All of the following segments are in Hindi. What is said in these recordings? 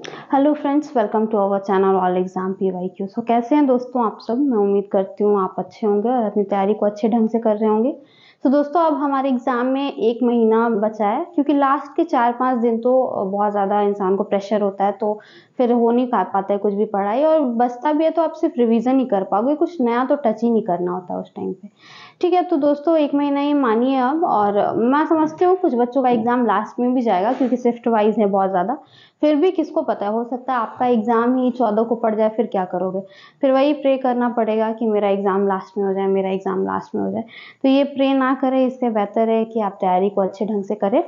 Hello friends, welcome to our channel all exam PYQ। So कैसे हैं दोस्तों आप सब। मैं उम्मीद करती हूँ आप अच्छे होंगे और अपनी तैयारी को अच्छे ढंग से कर रहे होंगे। तो दोस्तों अब हमारे एग्जाम में 1 महीना बचा है, क्योंकि लास्ट के 4-5 दिन तो बहुत ज़्यादा इंसान को प्रेशर होता है, तो फिर हो नहीं पाता है कुछ भी पढ़ाई, और बचता भी है तो आप सिर्फ रिवीजन ही कर पाओगे, कुछ नया तो टच ही नहीं करना होता उस टाइम पे। ठीक है, तो दोस्तों 1 महीना ही मानिए अब। और मैं समझती हूँ कुछ बच्चों का एग्जाम लास्ट में भी जाएगा, क्योंकि शिफ्ट वाइज है बहुत ज़्यादा। फिर भी किसको पता है, हो सकता है आपका एग्जाम ही 14 को पड़ जाए, फिर क्या करोगे। फिर वही प्रे करना पड़ेगा कि मेरा एग्जाम लास्ट में हो जाए, मेरा एग्जाम लास्ट में हो जाए। तो ये प्रे ना करें, इससे बेहतर है कि आप तैयारी को अच्छे ढंग से करें।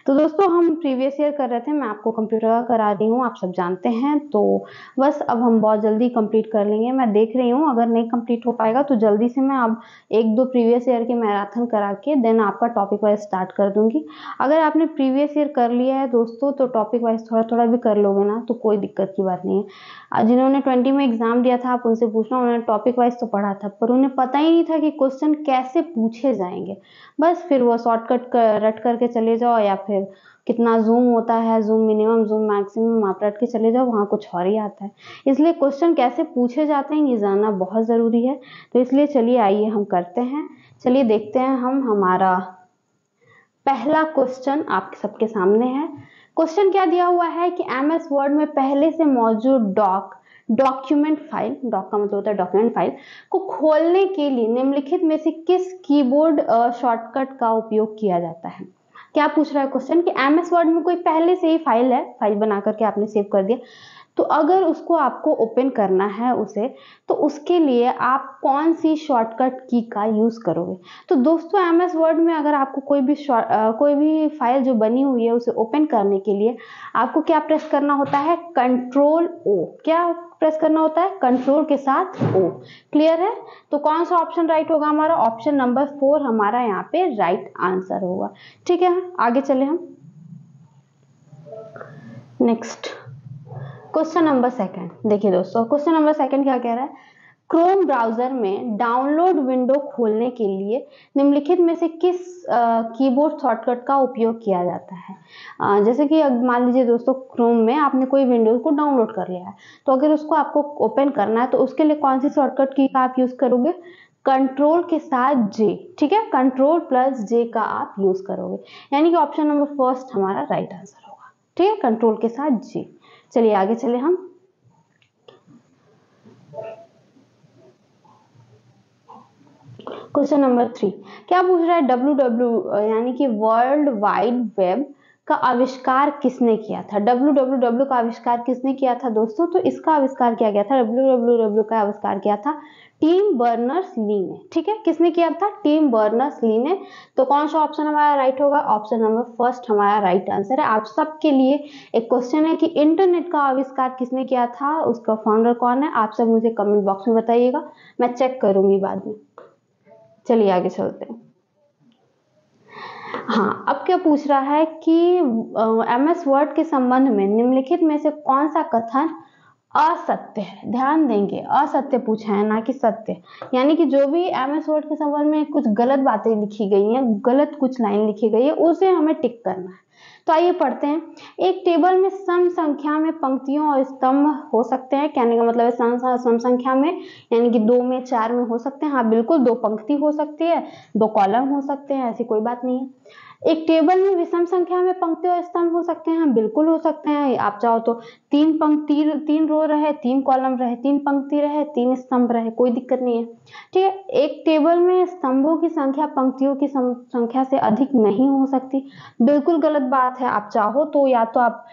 तो दोस्तों हम प्रीवियस ईयर कर रहे थे, मैं आपको कंप्यूटर का करा रही हूँ, आप सब जानते हैं। तो बस अब हम बहुत जल्दी कंप्लीट कर लेंगे। मैं देख रही हूँ अगर नहीं कंप्लीट हो पाएगा तो जल्दी से मैं अब 1-2 प्रीवियस ईयर के मैराथन करा के देन आपका टॉपिक वाइज स्टार्ट कर दूंगी। अगर आपने प्रीवियस ईयर कर लिया है दोस्तों, तो टॉपिक वाइज थोड़ा थोड़ा भी कर लोगे ना, तो कोई दिक्कत की बात नहीं है। जिन्होंने 20 में एग्जाम दिया था, आप उनसे पूछना, उन्होंने टॉपिक वाइज तो पढ़ा था, पर उन्हें पता ही नहीं था कि क्वेश्चन कैसे पूछे जाएंगे। बस फिर वो शॉर्टकट रट करके चले जाओ, या फिर कितना जूम होता है, जूम मिनिमम, जूम मैक्सिमम, आप रट के चले जाओ, वहाँ कुछ और ही आता है। इसलिए क्वेश्चन कैसे पूछे जाते हैं ये जानना बहुत ज़रूरी है। तो इसलिए चलिए आइए हम करते हैं। चलिए देखते हैं हम। हमारा पहला क्वेश्चन आप सबके सामने है। क्वेश्चन क्या दिया हुआ है कि MS वर्ड में पहले से मौजूद डॉक्यूमेंट फाइल, डॉक का मतलब होता है डॉक्यूमेंट फाइल, को खोलने के लिए निम्नलिखित में से किस कीबोर्ड शॉर्टकट का उपयोग किया जाता है। क्या पूछ रहा है क्वेश्चन कि MS वर्ड में कोई पहले से ही फाइल है, फाइल बना करके आपने सेव कर दिया, तो अगर उसको आपको ओपन करना है उसे, तो उसके लिए आप कौन सी शॉर्टकट की का यूज करोगे। तो दोस्तों MS वर्ड में अगर आपको कोई भी फाइल जो बनी हुई है उसे ओपन करने के लिए आपको क्या प्रेस करना होता है, Ctrl+O। क्या प्रेस करना होता है, कंट्रोल के साथ O। क्लियर है। तो कौन सा ऑप्शन राइट होगा हमारा, ऑप्शन नंबर 4 हमारा यहाँ पे राइट आंसर होगा। ठीक है, आगे चले हम। Next question number 2। देखिए दोस्तों, क्वेश्चन नंबर 2 क्या कह रहा है, क्रोम ब्राउजर में डाउनलोड विंडो खोलने के लिए निम्नलिखित में से किस कीबोर्ड शॉर्टकट का उपयोग किया जाता है। जैसे कि मान लीजिए दोस्तों, क्रोम में आपने कोई विंडो को डाउनलोड कर लिया है, तो अगर उसको आपको ओपन करना है तो उसके लिए कौन सी शॉर्टकट की का आप यूज करोगे, कंट्रोल के साथ J। ठीक है, Ctrl+J का आप यूज करोगे, यानी कि ऑप्शन नंबर 1 हमारा राइट आंसर होगा। ठीक है, कंट्रोल के साथ J। चलिए आगे चले हम। क्वेश्चन नंबर 3 क्या पूछ रहा है, WW यानी कि वर्ल्ड वाइड वेब का आविष्कार किसने किया था। WWW का आविष्कार किसने किया था दोस्तों, तो इसका आविष्कार किया गया था, WWW का आविष्कार किया था टिम बर्नर्स-ली ने। ठीक है, किसने किया था, टिम बर्नर्स-ली ने। तो कौन सा ऑप्शन हमारा राइट होगा, ऑप्शन नंबर 1 हमारा राइट आंसर है। आप सबके लिए एक क्वेश्चन है कि इंटरनेट का आविष्कार किसने किया था, उसका फाउंडर कौन है, आप सब मुझे कमेंट बॉक्स में बताइएगा, मैं चेक करूंगी बाद में। चलिए आगे चलते हैं। हाँ, अब क्या पूछ रहा है कि MS वर्ड के संबंध में निम्नलिखित में से कौन सा कथन असत्य है। ध्यान देंगे, असत्य पूछा है ना कि सत्य, यानी कि जो भी MS वर्ड के संबंध में कुछ गलत बातें लिखी गई हैं, गलत कुछ लाइन लिखी गई है, उसे हमें टिक करना है। तो आइए पढ़ते हैं। एक टेबल में सम संख्या में पंक्तियों और स्तंभ हो सकते हैं, कहने का मतलब है सम संख्या में, यानी कि 2 में 4 में हो सकते हैं। हाँ बिल्कुल, 2 पंक्ति हो सकती है, 2 कॉलम हो सकते हैं, ऐसी कोई बात नहीं है। एक टेबल में विषम संख्या में पंक्ति और स्तंभ हो सकते हैं, बिल्कुल हो सकते हैं। आप चाहो तो 3 पंक्ति, 3 रो रहे, 3 कॉलम रहे, 3 पंक्ति रहे, 3 स्तंभ रहे, कोई दिक्कत नहीं है। ठीक है, एक टेबल में स्तंभों की संख्या पंक्तियों की संख्या से अधिक नहीं हो सकती, बिल्कुल गलत बात है। आप चाहो तो या तो आप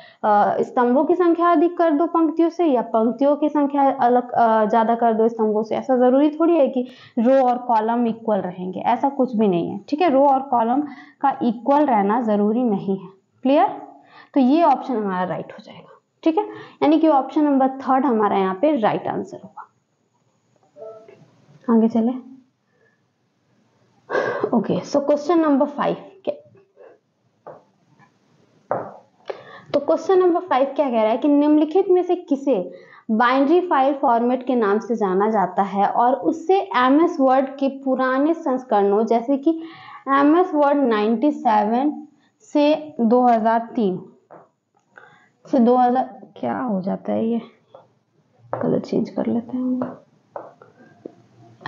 स्तंभों की संख्या अधिक कर दो पंक्तियों से, या पंक्तियों की संख्या अलग ज्यादा कर दो स्तंभों से। ऐसा जरूरी थोड़ी है कि रो और कॉलम इक्वल रहेंगे, ऐसा कुछ भी नहीं है। ठीक है, रो और कॉलम का इक्वल रहना जरूरी नहीं है। क्लियर, तो ये ऑप्शन हमारा राइट हो जाएगा। ठीक है, यानी कि ऑप्शन नंबर 3 हमारा यहाँ पे राइट आंसर होगा। आगे चले। Okay, so question number 5। तो क्वेश्चन नंबर 5 क्या कह रहा है कि निम्नलिखित में से किसे बाइनरी फाइल फॉर्मेट के नाम से जाना जाता है, और उससे MS वर्ड के पुराने संस्करणों जैसे कि MS वर्ड 97 से 2003 से 2000 क्या हो जाता है ये, कलर चेंज कर लेते हैं।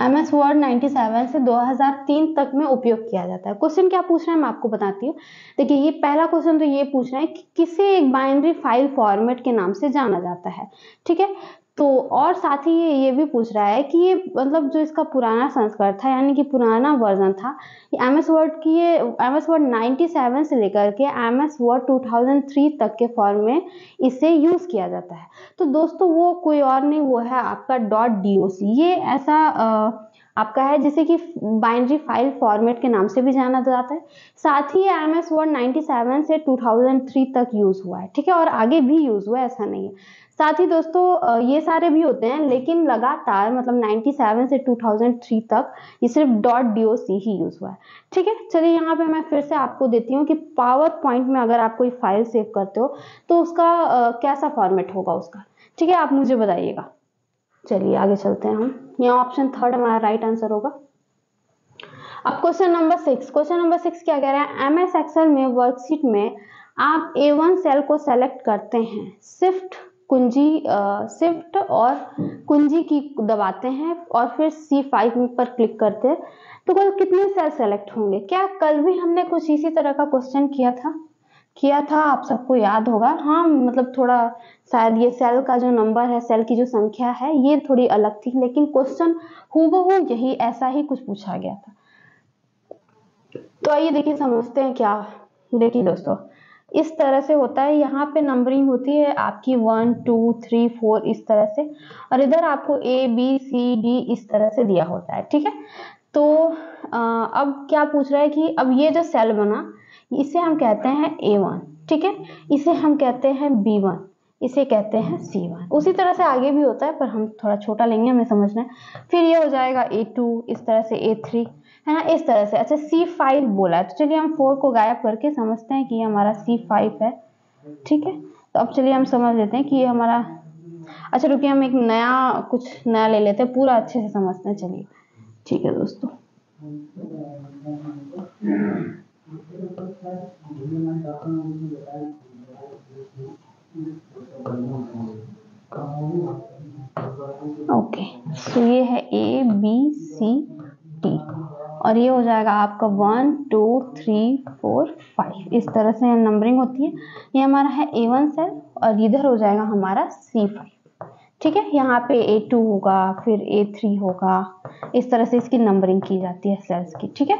MS वर्ड 97 से 2003 तक में उपयोग किया जाता है। क्वेश्चन क्या पूछ रहा है मैं आपको बताती हूँ। देखिए ये पहला क्वेश्चन तो ये पूछ रहा है कि किसे एक बाइनरी फाइल फॉर्मेट के नाम से जाना जाता है, ठीक है। तो और साथ ही ये भी पूछ रहा है कि ये मतलब जो इसका पुराना संस्करण था यानी कि पुराना वर्जन था, MS वर्ड की ये MS वर्ड 97 से लेकर के MS वर्ड 2003 तक के फॉर्म में इसे यूज किया जाता है। तो दोस्तों वो कोई और नहीं, वो है आपका .doc। ये ऐसा आपका है जिसे कि बाइनरी फाइल फॉर्मेट के नाम से भी जाना जाता है। साथ ही MS वर्ड 97 से 2003 तक यूज हुआ है, ठीक है, और आगे भी यूज हुआ है, ऐसा नहीं है। साथ ही दोस्तों ये सारे भी होते हैं, लेकिन लगातार मतलब 97 से 2003 तक ये सिर्फ .doc ही यूज हुआ है, ठीक है। चलिए यहाँ पे मैं फिर से आपको देती हूँ कि पावर पॉइंट में अगर आप कोई फाइल सेव करते हो तो उसका कैसा फॉर्मेट होगा उसका, ठीक है, आप मुझे बताइएगा। चलिए आगे चलते हैं हम। यहाँ ऑप्शन थर्ड हमारा राइट आंसर होगा। अब क्वेश्चन नंबर 6 क्या कह रहा है, MS एक्सेल में वर्कशीट में आप A1 सेल को सेलेक्ट करते हैं, शिफ्ट और कुंजी की दबाते हैं और फिर C5 पर क्लिक करते हैं तो कल कितने सेल सेलेक्ट होंगे। क्या कल भी हमने कुछ इसी तरह का क्वेश्चन किया था, आप सबको याद होगा। हाँ मतलब थोड़ा शायद ये सेल का जो नंबर है, सेल की जो संख्या है ये थोड़ी अलग थी, लेकिन क्वेश्चन हूबहू यही ऐसा ही कुछ पूछा गया था। तो आइए देखिए समझते हैं क्या। देखिए दोस्तों इस तरह से होता है, यहाँ पे नंबरिंग होती है आपकी 1 2 3 4 इस तरह से, और इधर आपको ABCD इस तरह से दिया होता है, ठीक है। तो अब क्या पूछ रहा है कि अब ये जो सेल बना इसे हम कहते हैं A1, ठीक है, इसे हम कहते हैं B1, इसे कहते हैं C1। उसी तरह से आगे भी होता है पर हम थोड़ा छोटा लेंगे, हमें समझना है। फिर ये हो जाएगा A2, इस तरह से A3 है ना, इस तरह से। अच्छा C5 बोला है तो चलिए हम 4 को गायब करके समझते हैं कि ये हमारा C5 है, ठीक है। तो अब चलिए हम समझ लेते हैं कि ये हमारा, अच्छा रुकिए हम एक कुछ नया ले लेते हैं, पूरा अच्छे से समझते हैं, चलिए ठीक है दोस्तों। ओके तो ये है ABCD और ये हो जाएगा आपका 1 2 3 4 5 इस तरह से नंबरिंग होती है। ये हमारा है A1 सेल और इधर हो जाएगा हमारा C5, ठीक है। यहाँ पे A2 होगा, फिर A3 होगा, इस तरह से इसकी नंबरिंग की जाती है सेल्स की, ठीक है।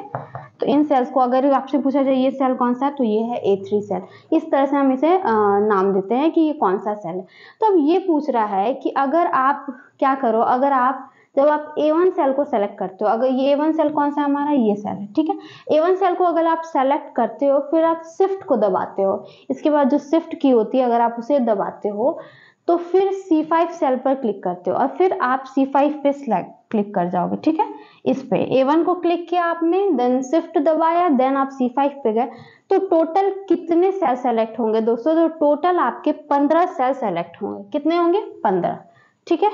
तो इन सेल्स को अगर आपसे पूछा जाए ये सेल कौन सा है तो ये है A3 सेल, इस तरह से हम इसे नाम देते हैं कि ये कौन सा सेल है। तो अब ये पूछ रहा है कि अगर आप क्या करो, अगर आप जब आप A1 सेल को सेलेक्ट करते हो, अगर ये A1 सेल कौन सा हमारा ये सेल है, ठीक है। A1 सेल को अगर आप सेलेक्ट करते हो फिर आप शिफ्ट को दबाते हो, इसके बाद जो शिफ्ट की होती है अगर आप उसे दबाते हो तो फिर C5 सेल पर क्लिक करते हो और फिर आप C5 पे क्लिक कर जाओगे, ठीक है। इस पे A1 को क्लिक किया आपने, देन शिफ्ट दबाया, देन आप C5 पे गए, तो टोटल कितने सेल सेलेक्ट होंगे दोस्तों, तो टोटल आपके 15 सेल सेलेक्ट होंगे। कितने होंगे, 15, ठीक है।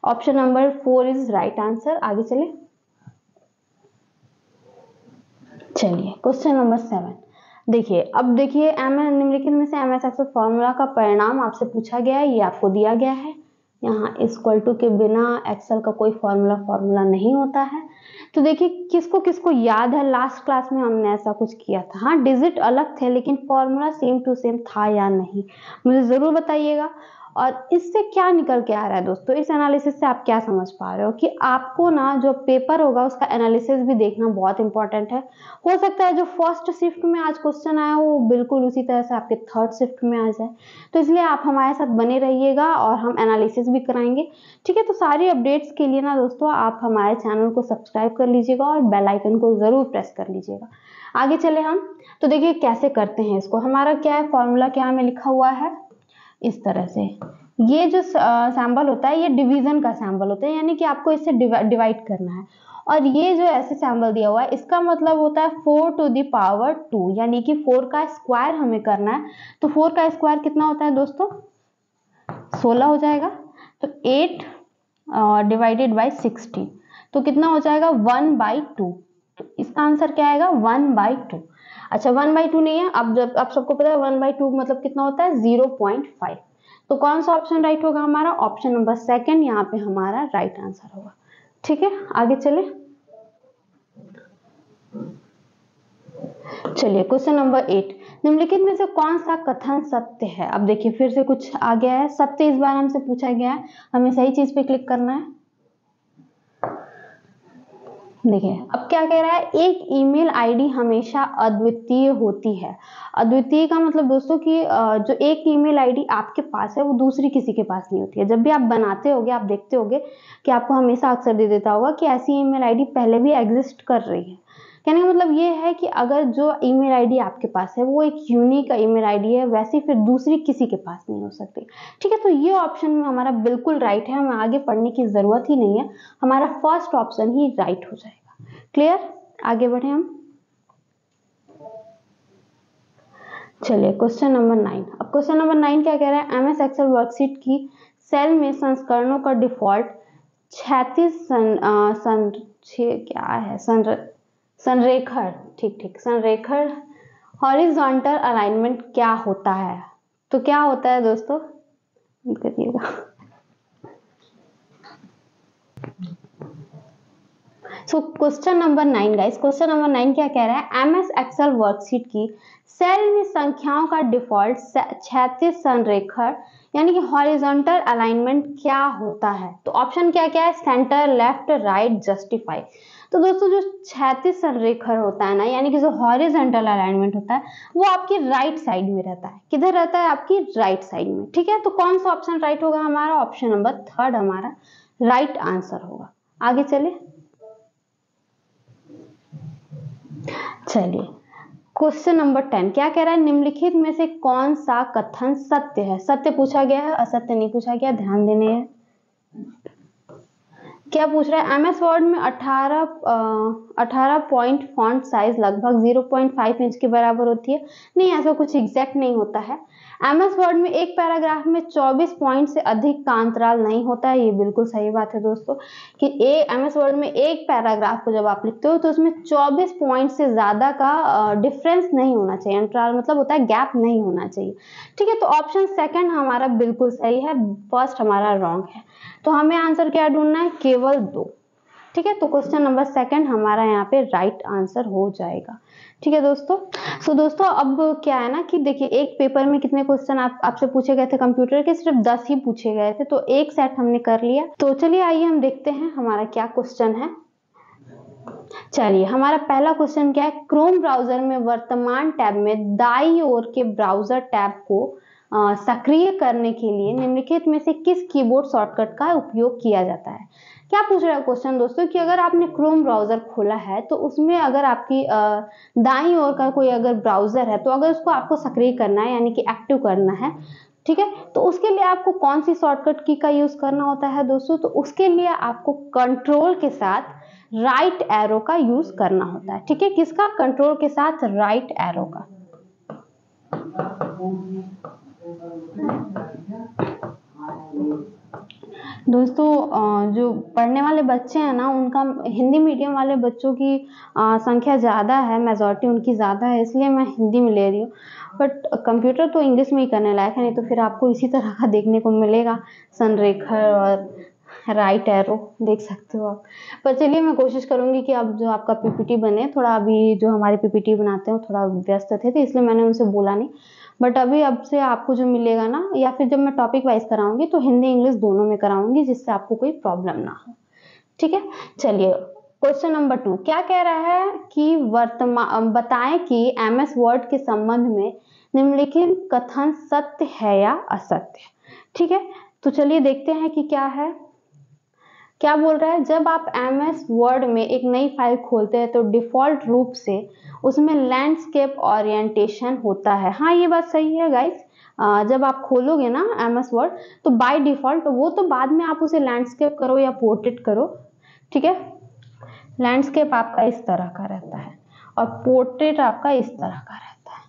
Option number 4 is right answer. आगे चलिए क्वेश्चन नंबर 7 देखिए। अब देखिए निम्नलिखित में से MS एक्सेल फॉर्मूला का परिणाम आपसे पूछा गया है, ये आपको दिया गया है। यहाँ इक्वल टू के बिना एक्सेल का कोई फॉर्मूला नहीं होता है। तो देखिए किसको किसको याद है, लास्ट क्लास में हमने ऐसा कुछ किया था। हाँ डिजिट अलग थे लेकिन फॉर्मूला सेम टू सेम था या नहीं, मुझे जरूर बताइएगा। और इससे क्या निकल के आ रहा है दोस्तों, इस एनालिसिस से आप क्या समझ पा रहे हो कि आपको ना जो पेपर होगा उसका एनालिसिस भी देखना बहुत इंपॉर्टेंट है। हो सकता है जो फर्स्ट शिफ्ट में आज क्वेश्चन आया वो बिल्कुल उसी तरह से आपके थर्ड शिफ्ट में आ जाए, तो इसलिए आप हमारे साथ बने रहिएगा और हम एनालिसिस भी कराएंगे, ठीक है। तो सारी अपडेट्स के लिए ना दोस्तों आप हमारे चैनल को सब्सक्राइब कर लीजिएगा और बेल आइकन को जरूर प्रेस कर लीजिएगा। आगे चले हम, तो देखिए कैसे करते हैं इसको। हमारा क्या है, फॉर्मूला क्या हमें लिखा हुआ है इस तरह से। ये जो सैंबल होता है ये डिवीजन का सैंबल होता है, यानी कि आपको इससे डिवाइड करना है। और ये जो ऐसे सैंबल दिया हुआ है इसका मतलब होता है 4 टू द पावर 2, यानी कि 4 का स्क्वायर हमें करना है। तो 4 का स्क्वायर कितना होता है दोस्तों, 16 हो जाएगा। तो 8 डिवाइडेड बाई 16 तो कितना हो जाएगा 1/2। तो इसका आंसर क्या आएगा 1/2। अच्छा 1/2 नहीं है, अब जब आप सबको पता है 1/2 मतलब कितना होता है 0.5। तो कौन सा ऑप्शन राइट होगा हमारा? ऑप्शन नंबर सेकंड यहाँ पे हमारा राइट आंसर होगा। ठीक है, आगे चले। चलिए क्वेश्चन नंबर 8, निम्नलिखित में से कौन सा कथन सत्य है? अब देखिए फिर से कुछ आ गया है, सत्य इस बार हमसे पूछा गया है, हमें सही चीज पे क्लिक करना है। देखिए अब क्या कह रहा है, एक ईमेल आईडी हमेशा अद्वितीय होती है। अद्वितीय का मतलब दोस्तों कि जो एक ईमेल आईडी आपके पास है वो दूसरी किसी के पास नहीं होती है। जब भी आप बनाते होगे आप देखते होगे कि आपको हमेशा अक्सर दे देता होगा कि ऐसी ईमेल आईडी पहले भी एग्जिस्ट कर रही है। कहने का मतलब ये है कि अगर जो ईमेल आईडी आपके पास है वो एक यूनिक ईमेल आईडी है, वैसे फिर दूसरी किसी के पास नहीं हो सकती। ठीक है, तो ये ऑप्शन में हमारा बिल्कुल राइट है, हमें आगे पढ़ने की जरूरत ही नहीं है, हमारा फर्स्ट ऑप्शन ही राइट हो जाएगा। क्लियर, आगे बढ़े हम। चलिए क्वेश्चन नंबर 9। अब क्वेश्चन नंबर 9 क्या कह रहा है, एमएस एक्सेल वर्कशीट की सेल में संस्करणों का डिफॉल्ट 36 संरेखण, ठीक संरेखण हॉरिजॉन्टल अलाइनमेंट क्या होता है? तो क्या होता है दोस्तों, करिएगा। So question number 9 guys, question number 9 क्या कह रहा है, एमएस एक्सेल वर्कशीट की सेल में संख्याओं का डिफॉल्ट 36 संरेखण यानी कि हॉरिजॉन्टल अलाइनमेंट क्या होता है? तो ऑप्शन क्या क्या है, सेंटर, लेफ्ट, राइट, जस्टिफाई। तो दोस्तों जो 36 संरेखण होता है ना, यानी कि जो हॉरिजॉन्टल अलाइनमेंट होता है वो आपकी राइट साइड में रहता है। किधर रहता है? आपकी राइट साइड में। ठीक है, तो कौन सा ऑप्शन राइट होगा हमारा? ऑप्शन नंबर 3 हमारा राइट आंसर होगा। आगे चले। चलिए क्वेश्चन नंबर 10 क्या कह रहा है, निम्नलिखित में से कौन सा कथन सत्य है? सत्य पूछा गया है, असत्य नहीं पूछा गया, ध्यान देने हैं। क्या पूछ रहा है, एमएस वर्ड में 18 पॉइंट फॉन्ट साइज लगभग 0.5 इंच के बराबर होती है। नहीं, ऐसा कुछ एग्जैक्ट नहीं होता है। एमएस वर्ड में एक पैराग्राफ में 24 पॉइंट से अधिक का अंतराल नहीं होता है। ये बिल्कुल सही बात है दोस्तों कि एमएस वर्ड में एक पैराग्राफ को जब आप लिखते हो तो उसमें 24 पॉइंट से ज्यादा का डिफरेंस नहीं होना चाहिए, अंतराल मतलब होता है गैप नहीं होना चाहिए। ठीक है, तो ऑप्शन सेकंड हमारा बिल्कुल सही है, फर्स्ट हमारा रॉन्ग है। तो हमें आंसर क्या ढूंढना है, केवल 2। ठीक है, तो क्वेश्चन नंबर सेकंड हमारा यहाँ पे राइट आंसर हो जाएगा। ठीक है दोस्तों। सो दोस्तों अब क्या है ना कि देखिए एक पेपर में कितने क्वेश्चन आपसे पूछे गए थे कंप्यूटर के, सिर्फ 10 ही पूछे गए थे, तो एक सेट हमने कर लिया। तो चलिए आइए हम देखते हैं हमारा क्या क्वेश्चन है। चलिए हमारा पहला क्वेश्चन क्या है, क्रोम ब्राउजर में वर्तमान टैब में दाईं ओर के ब्राउजर टैब को सक्रिय करने के लिए निम्नलिखित में से किस कीबोर्ड शॉर्टकट का उपयोग किया जाता है? क्या पूछ रहा है क्वेश्चन दोस्तों कि अगर आपने क्रोम ब्राउजर खोला है तो उसमें अगर आपकी दाईं ओर का कोई अगर ब्राउजर है तो अगर उसको आपको सक्रिय करना है यानी कि एक्टिव करना है, ठीक है, तो उसके लिए आपको कौन सी शॉर्टकट की का यूज करना होता है दोस्तों? तो उसके लिए आपको कंट्रोल के साथ राइट एरो का यूज करना होता है। ठीक है, किसका? कंट्रोल के साथ राइट एरो का। दोस्तों जो पढ़ने वाले बच्चे हैं ना, उनका हिंदी मीडियम वाले बच्चों की संख्या ज़्यादा है, मेजॉरिटी उनकी ज़्यादा है, इसलिए मैं हिंदी में ले रही हूँ। बट कंप्यूटर तो इंग्लिश में ही करने लायक है, नहीं तो फिर आपको इसी तरह का देखने को मिलेगा, संरेखण और राइट एरो देख सकते हो आप। पर चलिए मैं कोशिश करूंगी कि अब जो आपका पीपीटी बने, थोड़ा अभी जो हमारे पीपीटी बनाते हैं थोड़ा व्यस्त थे तो इसलिए मैंने उनसे बोला नहीं, बट अभी अब से आपको जो मिलेगा ना, या फिर जब मैं टॉपिक वाइज कराऊंगी तो हिंदी इंग्लिश दोनों में कराऊंगी, जिससे आपको कोई प्रॉब्लम ना हो। ठीक है, चलिए क्वेश्चन नंबर 2 क्या कह रहा है कि बताएं कि एमएस वर्ड के संबंध में निम्नलिखित कथन सत्य है या असत्य। ठीक है, तो चलिए देखते हैं कि क्या है। क्या बोल रहा है, जब आप एमएस वर्ड में एक नई फाइल खोलते हैं तो डिफॉल्ट रूप से उसमें लैंडस्केप ओरिएंटेशन होता है। हाँ ये बात सही है गाइस, जब आप खोलोगे ना एमएस वर्ड तो बाय डिफॉल्ट, वो तो बाद में आप उसे लैंडस्केप करो या पोर्ट्रेट करो, ठीक है, लैंडस्केप आपका इस तरह का रहता है और पोर्ट्रेट आपका इस तरह का रहता है।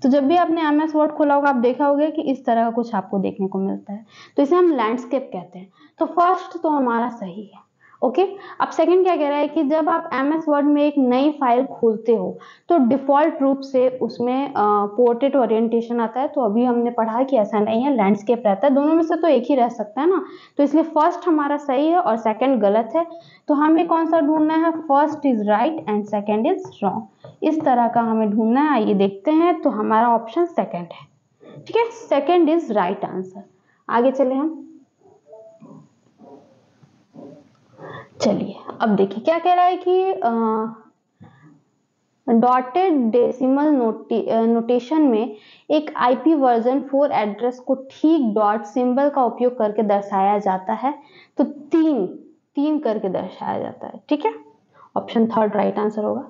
तो जब भी आपने एमएस वर्ड खोला होगा आप देखा होगा कि इस तरह का कुछ आपको देखने को मिलता है, तो इसे हम लैंडस्केप कहते हैं। तो फर्स्ट तो हमारा सही है ओके। अब सेकंड क्या कह रहा है कि जब आप MS वर्ड में एक नई फाइल खोलते हो तो डिफॉल्ट रूप से उसमें पोर्ट्रेट ओरिएंटेशन आता है। तो अभी हमने पढ़ा कि ऐसा नहीं है, लैंडस्केप रहता है। दोनों में से तो एक ही रह सकता है ना, तो इसलिए फर्स्ट हमारा सही है और सेकंड गलत है। तो हमें कौन सा ढूंढना है, first is right and second is wrong. इस तरह का हमें ढूंढना है। आइए देखते हैं। तो हमारा ऑप्शन सेकंड है, ठीक है, सेकंड इज राइट आंसर। आगे चले हम। चलिए अब देखिए क्या कह रहा है कि डॉटेड डेसिमल नोटेशन में एक IP वर्जन 4 एड्रेस को ठीक डॉट सिंबल का उपयोग करके दर्शाया जाता है। तो तीन करके दर्शाया जाता है, ठीक है। ऑप्शन थर्ड राइट आंसर होगा।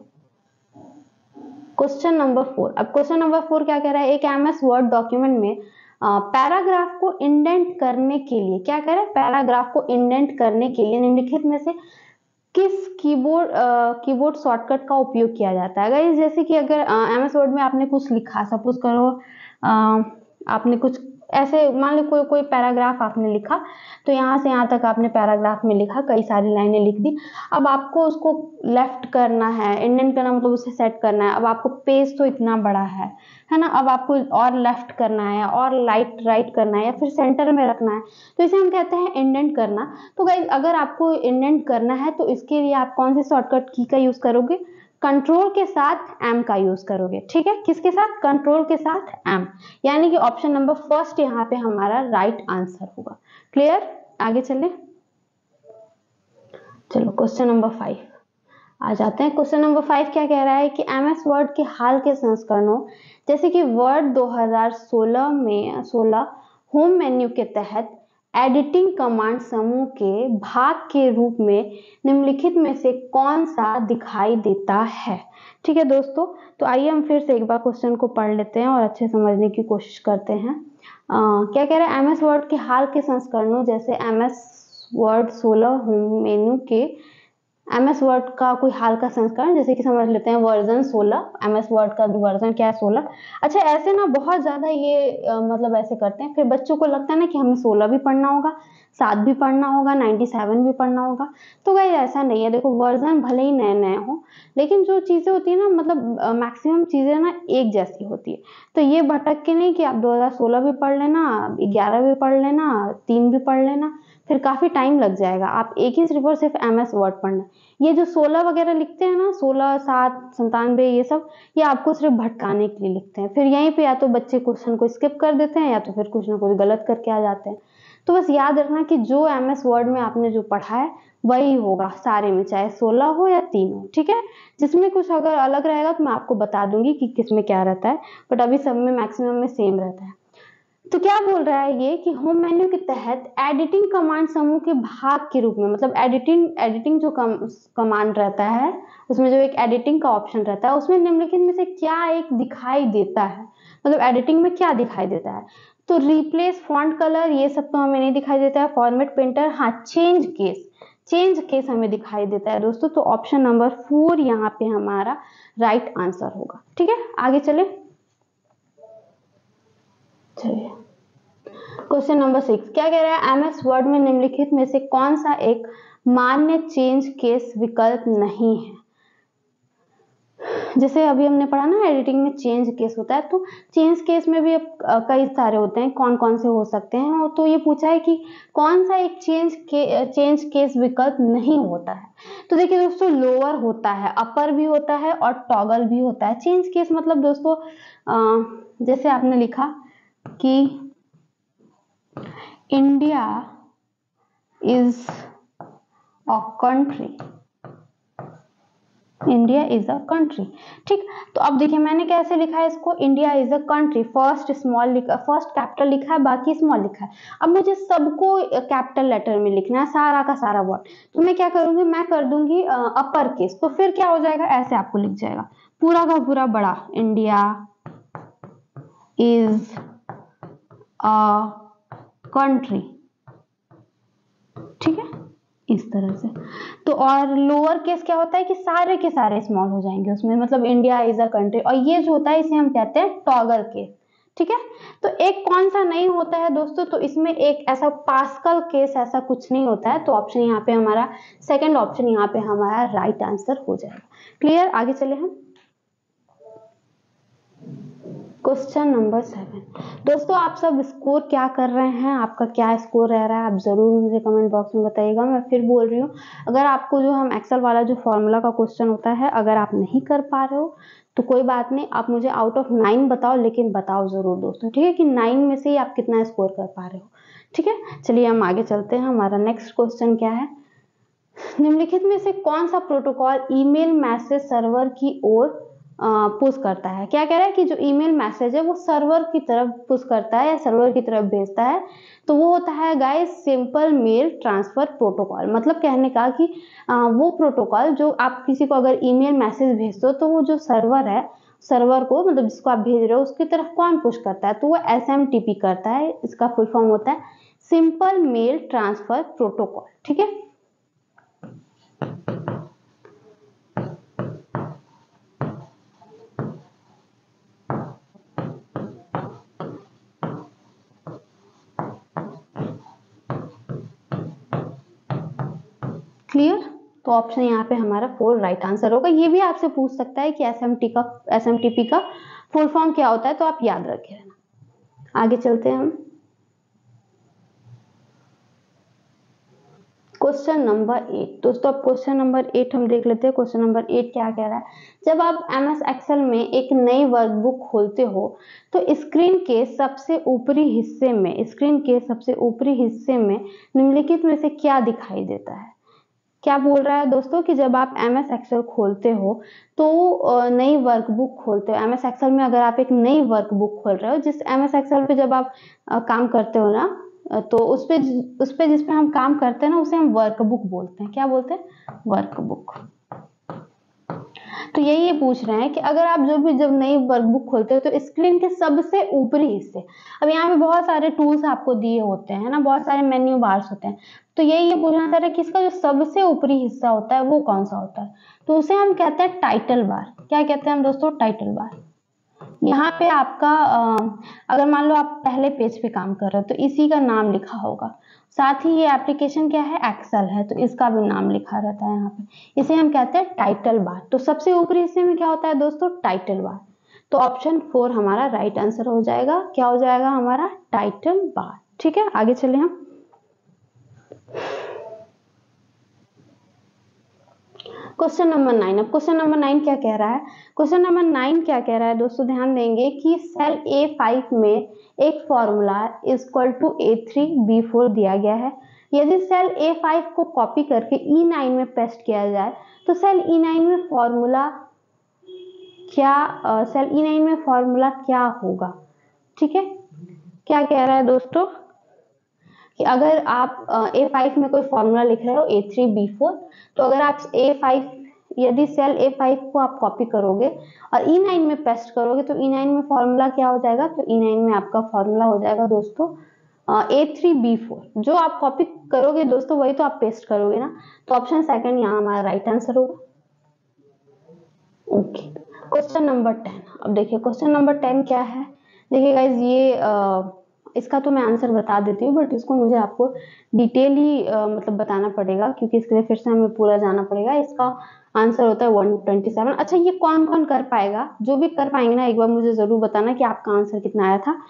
Question number 4। अब क्वेश्चन नंबर 4 क्या कह रहा है, एक MS वर्ड डॉक्यूमेंट में पैराग्राफ को इंडेंट करने के लिए, क्या कह रहा है, पैराग्राफ को इंडेंट करने के लिए निम्नलिखित में से किस कीबोर्ड शॉर्टकट का उपयोग किया जाता है। गाइस जैसे कि अगर MS वर्ड में आपने कुछ लिखा, सपोज करो आपने कुछ ऐसे मान लो कोई पैराग्राफ आपने लिखा, तो यहाँ से यहाँ तक आपने पैराग्राफ में लिखा, कई सारी लाइनें लिख दी। अब आपको उसको लेफ्ट करना है, इंडेंट करना मतलब उसे सेट करना है। अब आपको पेज तो इतना बड़ा है ना, अब आपको और लेफ्ट करना है और राइट करना है या फिर सेंटर में रखना है, तो इसे हम कहते हैं इंडेंट करना। तो गाइस अगर आपको इंडेंट करना है तो इसके लिए आप कौन सी शॉर्टकट की का यूज करोगे, कंट्रोल के साथ M का यूज करोगे, ठीक है। किसके साथ, कंट्रोल के साथ M, यानी कि ऑप्शन नंबर फर्स्ट यहाँ पे हमारा राइट आंसर होगा। क्लियर, आगे चले। चलो क्वेश्चन नंबर 5 आ जाते हैं। क्वेश्चन नंबर 5 क्या कह रहा है कि MS वर्ड के हाल के संस्करणों जैसे कि वर्ड 2016 होम मेन्यू के तहत एडिटिंग कमांड समूह के भाग के रूप में निम्नलिखित में से कौन सा दिखाई देता है। ठीक है दोस्तों, तो आइए हम फिर से एक बार क्वेश्चन को पढ़ लेते हैं और अच्छे समझने की कोशिश करते हैं। क्या कह रहा है, MS वर्ड के हाल के संस्करणों जैसे MS वर्ड 16 होम मेन्यू के MS वर्ड का कोई हाल का संस्करण, जैसे कि समझ लेते हैं वर्जन 16, MS वर्ड का वर्जन क्या है 16। अच्छा ऐसे ना बहुत ज्यादा ये मतलब ऐसे करते हैं, फिर बच्चों को लगता है ना कि हमें 16 भी पढ़ना होगा, 7 भी पढ़ना होगा, 97 भी पढ़ना होगा। तो गाइस ऐसा नहीं है, देखो वर्जन भले ही नए नए हो, लेकिन जो चीजें होती है ना, मतलब मैक्सिमम चीजें ना एक जैसी होती है। तो ये भटक के नहीं कि आप 2016 भी पढ़ लेना, 11 भी पढ़ लेना, 3 भी पढ़ लेना, फिर काफी टाइम लग जाएगा। आप एक ही सिर्फ और सिर्फ MS वर्ड पढ़ना। ये जो 16 वगैरह लिखते हैं ना, 16, 7, 97, ये सब, ये आपको सिर्फ भटकाने के लिए लिखते हैं। फिर यहीं पे या तो बच्चे क्वेश्चन को स्किप कर देते हैं या तो फिर कुछ ना कुछ गलत करके आ जाते हैं। तो बस याद रखना कि जो MS वर्ड में आपने जो पढ़ा है वही होगा सारे में, चाहे 16 हो या 3 हो, ठीक है। जिसमें कुछ अगर अलग रहेगा तो मैं आपको बता दूंगी कि किसमें क्या रहता है, बट अभी सब में मैक्सिमम में सेम रहता है। तो क्या बोल रहा है ये कि होम मेन्यू के तहत एडिटिंग कमांड समूह के भाग के रूप में, मतलब एडिटिंग जो कमांड रहता है, उसमें जो एक एडिटिंग का ऑप्शन रहता है, उसमें निम्नलिखित में से क्या एक दिखाई देता है, मतलब एडिटिंग में क्या दिखाई देता है। तो रिप्लेस फॉन्ट कलर, ये सब तो हमें नहीं दिखाई देता है। फॉर्मेट पेंटर, हाँ चेंज केस हमें दिखाई देता है दोस्तों। तो ऑप्शन नंबर 4 यहाँ पे हमारा राइट आंसर होगा, ठीक है। आगे चले। चलिए क्वेश्चन नंबर 6 क्या कह रहा है, MS वर्ड में निम्नलिखित में से कौन सा एक मान्य चेंज केस विकल्प नहीं है। जैसे अभी हमने पढ़ा ना एडिटिंग में चेंज केस होता है, तो चेंज केस में भी कई सारे होते हैं, कौन कौन से हो सकते हैं। तो ये पूछा है कि कौन सा एक चेंज केस विकल्प नहीं होता है। तो देखिए दोस्तों, लोअर होता है, अपर भी होता है और टॉगल भी होता है। चेंज केस मतलब दोस्तों जैसे आपने लिखा कि India is a country, India is a country, ठीक। तो अब देखिए मैंने कैसे लिखा है इसको, India is a country, first small लिखा, फर्स्ट कैपिटल लिखा है, बाकी स्मॉल लिखा है। अब मुझे सबको कैपिटल लेटर में लिखना है, सारा का सारा वर्ड। तो मैं क्या करूंगी, मैं कर दूंगी अपर केस। तो फिर क्या हो जाएगा, ऐसे आपको लिख जाएगा पूरा का पूरा बड़ा, इंडिया इज अ कंट्री, ठीक है, इस तरह से। तो और लोअर केस क्या होता है कि सारे के सारे स्मॉल हो जाएंगे उसमें, मतलब इंडिया इज अ कंट्री। और ये जो होता है इसे हम कहते हैं टॉगल केस, ठीक है। तो एक कौन सा नहीं होता है दोस्तों, तो इसमें एक ऐसा पास्कल केस ऐसा कुछ नहीं होता है, तो ऑप्शन यहाँ पे हमारा सेकंड ऑप्शन यहाँ पे हमारा राइट आंसर हो जाएगा। क्लियर, आगे चले हम क्वेश्चन नंबर 7। दोस्तों आप सब स्कोर क्या कर रहे हैं, आपका क्या स्कोर रह रहा है, आप जरूर मुझे कमेंट बॉक्स में बताइएगा। मैं फिर बोल रही हूँ, अगर आपको जो हम एक्सेल वाला जो फॉर्मूला का क्वेश्चन होता है अगर आप नहीं कर पा रहे हो तो कोई बात नहीं, आप मुझे आउट ऑफ 9 बताओ, लेकिन बताओ जरूर दोस्तों, ठीक है, कि 9 में से ही आप कितना स्कोर कर पा रहे हो। ठीक है, चलिए हम आगे चलते हैं। हमारा नेक्स्ट क्वेश्चन क्या है, निम्नलिखित में से कौन सा प्रोटोकॉल ईमेल मैसेज सर्वर की ओर पुश करता है। क्या कह रहा है कि जो ईमेल मैसेज है वो सर्वर की तरफ पुश करता है या सर्वर की तरफ भेजता है, तो वो होता है guys simple mail transfer protocol. मतलब कहने का कि वो प्रोटोकॉल जो आप किसी को अगर ईमेल मैसेज भेजते हो तो वो जो सर्वर है, सर्वर को मतलब जिसको आप भेज रहे हो उसकी तरफ कौन पुश करता है, तो वो SMTP करता है। इसका फुल फॉर्म होता है सिंपल मेल ट्रांसफर प्रोटोकॉल। ठीक है, क्लियर, तो ऑप्शन यहाँ पे हमारा 4 राइट आंसर होगा। ये भी आपसे पूछ सकता है कि SMTP का फुल फॉर्म क्या होता है, तो आप याद रखे रहना। आगे चलते हैं हम क्वेश्चन नंबर 8। दोस्तों अब क्वेश्चन नंबर 8 हम देख लेते हैं। क्वेश्चन नंबर 8 क्या कह रहा है, जब आप MS एक्सेल में एक नई वर्कबुक खोलते हो तो स्क्रीन के सबसे ऊपरी हिस्से में निम्नलिखित में से क्या दिखाई देता है। क्या बोल रहा है दोस्तों कि जब आप MS एक्सेल खोलते हो तो नई वर्कबुक खोलते हो, MS एक्सेल में अगर आप एक नई वर्कबुक खोल रहे हो, जिस MS एक्सेल पे जब आप काम करते हो ना, तो उस पे जिस पे हम काम करते हैं ना उसे हम वर्कबुक बोलते हैं। क्या बोलते हैं, वर्कबुक। तो यही ये पूछ रहे हैं कि अगर आप जब नई वर्कबुक खोलते हो तो स्क्रीन के सबसे ऊपरी हिस्से, अब यहाँ पे बहुत सारे टूल्स आपको दिए होते हैं ना, बहुत सारे मेन्यू बार्स होते हैं, तो यही ये पूछना चाह रहा है कि इसका जो सबसे ऊपरी हिस्सा होता है वो कौन सा होता है, तो उसे हम कहते हैं टाइटल बार। क्या कहते हैं हम दोस्तों, टाइटल बार। यहाँ पे आपका अगर मान लो आप पहले पेज पे काम कर रहे हो तो इसी का नाम लिखा होगा, साथ ही ये एप्लीकेशन क्या है, एक्सेल है, तो इसका भी नाम लिखा रहता है यहाँ पे, इसे हम कहते हैं टाइटल बार। तो सबसे ऊपरी हिस्से में क्या होता है दोस्तों, टाइटल बार। तो ऑप्शन 4 हमारा राइट आंसर हो जाएगा। क्या हो जाएगा हमारा, टाइटल बार। ठीक है, आगे चले हम क्वेश्चन नंबर 9। अब क्वेश्चन नंबर 9 क्या कह रहा है, क्वेश्चन नंबर 9 क्या कह रहा है दोस्तों, ध्यान देंगे कि सेल A5 में एक फॉर्मूला इक्वल टू A3B4 दिया गया है। यदि सेल A5 को कॉपी करके E9 में पेस्ट किया जाए तो सेल E9 में फॉर्मूला क्या होगा। ठीक है, क्या कह रहा है दोस्तों कि अगर आप A5 में कोई फॉर्मूला लिख रहे हो A3B4, तो अगर आप यदि सेल A5 को आप कॉपी करोगे और E9 में पेस्ट करोगे तो E9 में फॉर्मूला क्या हो जाएगा, तो E9 में आपका फॉर्मूला हो जाएगा दोस्तों A3B4। जो आप कॉपी करोगे दोस्तों वही तो आप पेस्ट करोगे ना, तो ऑप्शन सेकंड यहाँ हमारा राइट आंसर होगा। Okay, question number 10। अब देखिए क्वेश्चन नंबर 10 क्या है, देखिए गाइज ये इसका तो मैं आंसर बता देती हूँ, बट इसको मुझे आपको डिटेली मतलब बताना पड़ेगा, क्योंकि इसके लिए फिर से हमें पूरा जाना पड़ेगा। इसका आंसर होता है 127। अच्छा, ये कौन कौन कर पाएगा, जो भी कर पाएंगे ना एक बार मुझे जरूर बताना कि आपका आंसर कितना आया था।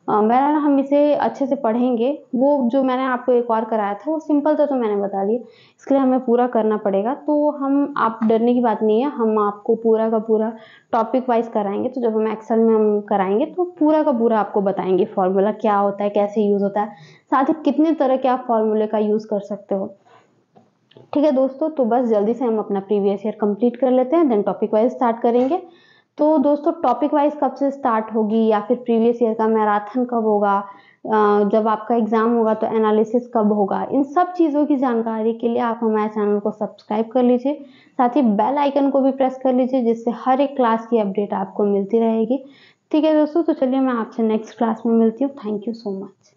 बहरहाल हम इसे अच्छे से पढ़ेंगे। वो जो मैंने आपको एक और कराया था वो सिंपल था तो मैंने बता दिया, इसके लिए हमें पूरा करना पड़ेगा। तो आप डरने की बात नहीं है, हम आपको पूरा का पूरा टॉपिक वाइज कराएंगे। तो जब हम एक्सेल में हम कराएंगे तो पूरा का पूरा आपको बताएंगे फॉर्मूला क्या होता है, कैसे यूज होता है, साथ ही कितने तरह के आप फॉर्मूले का यूज कर सकते हो। ठीक है दोस्तों, तो बस जल्दी से हम अपना प्रीवियस ईयर कंप्लीट कर लेते हैं, देन टॉपिक वाइज स्टार्ट करेंगे। तो दोस्तों टॉपिक वाइज कब से स्टार्ट होगी, या फिर प्रीवियस ईयर का मैराथन कब होगा, जब आपका एग्जाम होगा तो एनालिसिस कब होगा, इन सब चीज़ों की जानकारी के लिए आप हमारे चैनल को सब्सक्राइब कर लीजिए, साथ ही बेल आइकन को भी प्रेस कर लीजिए, जिससे हर एक क्लास की अपडेट आपको मिलती रहेगी। ठीक है दोस्तों, तो चलिए मैं आपसे नेक्स्ट क्लास में मिलती हूँ। Thank you so much.